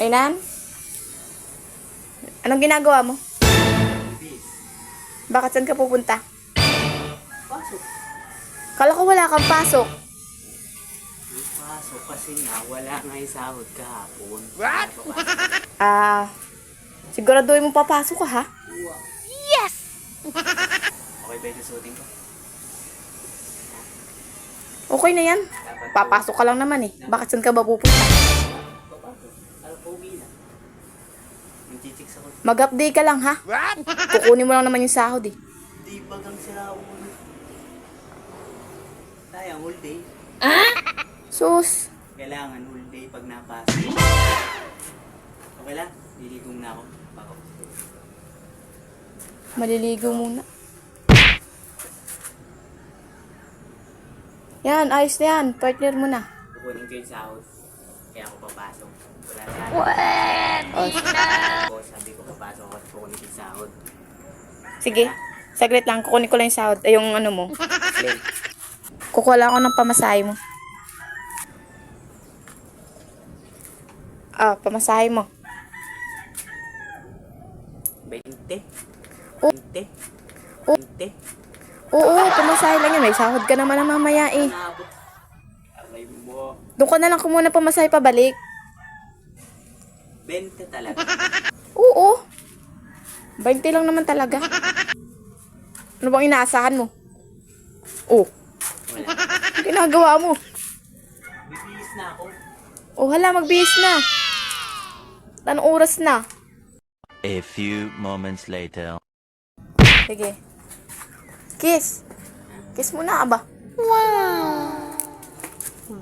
Kainan? Anong ginagawa mo? Bakit saan ka pupunta? Pasok. Kala ko wala kang pasok. Pasok kasi nga, wala nga yung sahod kahapon. What? Siguraduhin mo papasok ka, ha? Yes! Okay ba yung susuotin ko? Okay na yan. Papasok ka lang naman eh. Bakit saan ka ba pupunta? Papasok. Alam ko, uwi na. Nag-chicks ako. Mag-update ka lang, ha? What? Kukunin mo lang naman yung sahod eh. Di bagang sila ulo. Sayang, whole day. Sus. Kailangan whole day pag napasok. Okay lang? Liligong na ako. Bako. Maliligo muna. Yan, ayos na yan. Partner mo na. Kukunin ko yung sahod. Kaya ako papasok. Wala sa Oh, sabi ko papasok ako at kukunin ko yung sahod. sige. Saglit lang. Kukunin ko lang yung sahod. Ay, yung ano mo. Len, Kukuha lang ako ng pamasahe mo. Pamasahe mo. 20. Oh. 20. Oh. 20. Oo, pamasahe lang yan. May sahod ka naman na mamaya eh. Naabot. Aray mo. Doon ka na lang kumuna pamasahe pabalik. 20 talaga. Oo. 20 lang naman talaga. Ano bang inaasahan mo? Oh, Wala. ang ginagawa mo? Bibihis na ako. Oh, hala, magbihis na. Anong oras na? A few moments later. Sige. Kiss. Kiss mo na, aba.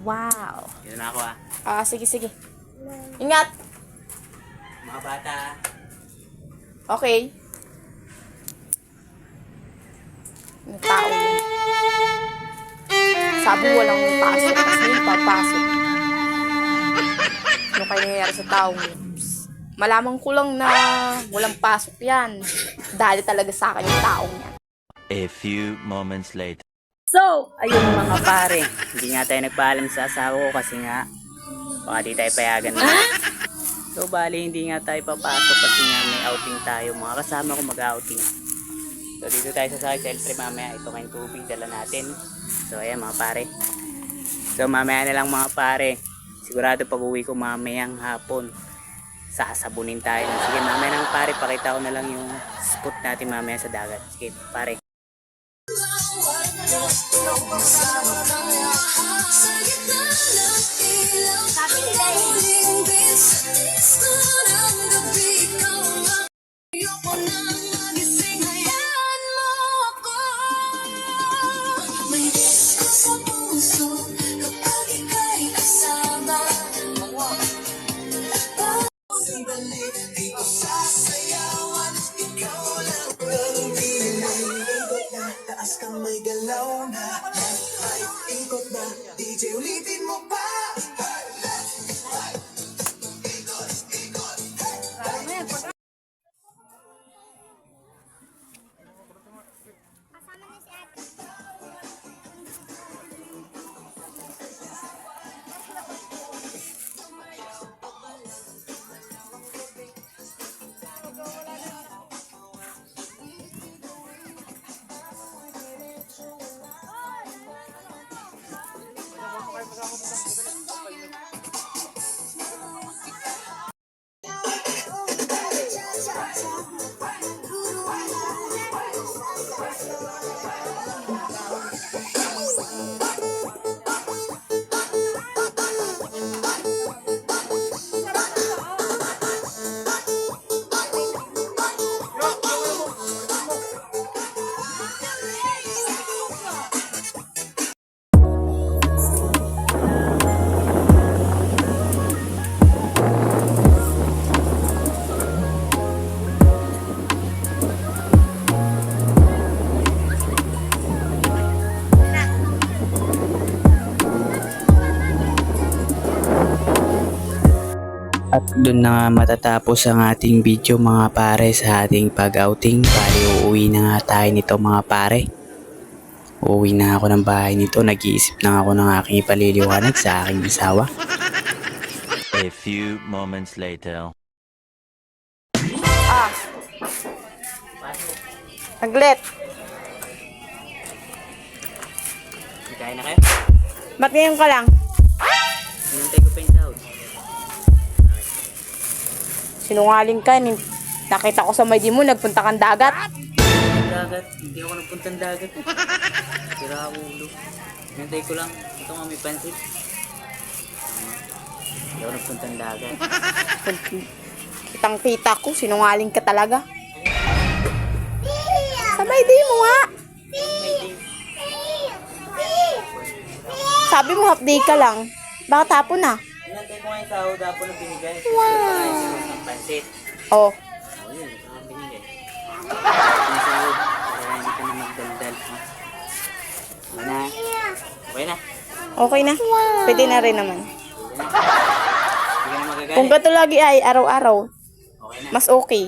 Wow. Dito na ako ah. Sige, sige. Ingat. Mga bata. Okay. Yung tao yun. Sabi walang pasok. Kasi yung papasok. Ano kaya nangyayari sa taong yun? Malaman ko lang na walang pasok yan. Dali talaga sa akin yung taong yan. A few moments later. So, ayun mga pare. Hindi nga tayo nagpaalam sa asawa ko kasi nga baka di tayo payagan na. So, bali hindi nga tayo papasok kasi nga may outing tayo. Mga kasama ko mag-outing. So, dito tayo sa Cycle Tree mamaya. Ito kayong tubig, dala natin. So, ayan mga pare. So, mamaya na lang mga pare. Sigurado pag uwi ko mamayang hapon, sasabunin tayo. Sige, mamaya na pare. Pakita ko na lang yung spot natin mamaya sa dagat. Sige, pare. Sabi nila taas kang may galaw na left, right, ikot na DJ ulitin mo pa. At doon na matatapos ang ating video mga pare sa ating pag-outing. Bali uuwi na nga tayo nito mga pare. Uuwi na ako ng bahay nito. Nag-iisip na ako ng aking ipaliliwanag sa aking asawa. A A few moments later. Ah. Saglit. Kain na kayo? Ba't ngayon ka lang? Hinantay ko pa yung sahod. Sinungaling ka. Nakita ko sa may di mo, nagpunta kang dagat. Dagat. Hindi ako nagpuntang dagat. Sira ulo. Hinantay ko lang. Ito nga may pansit. Hindi ako nagpuntang dagat. Kitang-kita ko, sinungaling ka talaga. Sabay di mo nga. Sabi mo half day ka lang. Bakit hapon na? Hinantay ko nga yung sahod dapat na binigay. Wow! Ng pansit. Oh, O yun, ito ang binigay. Yung sahod, para hindi ka na magdaldal. Ha? Okay na. Okay na. okay na. Pwede na rin naman. Hindi ka na magagalit. Kung ka to lagi ay araw-araw, Okay na. mas okay.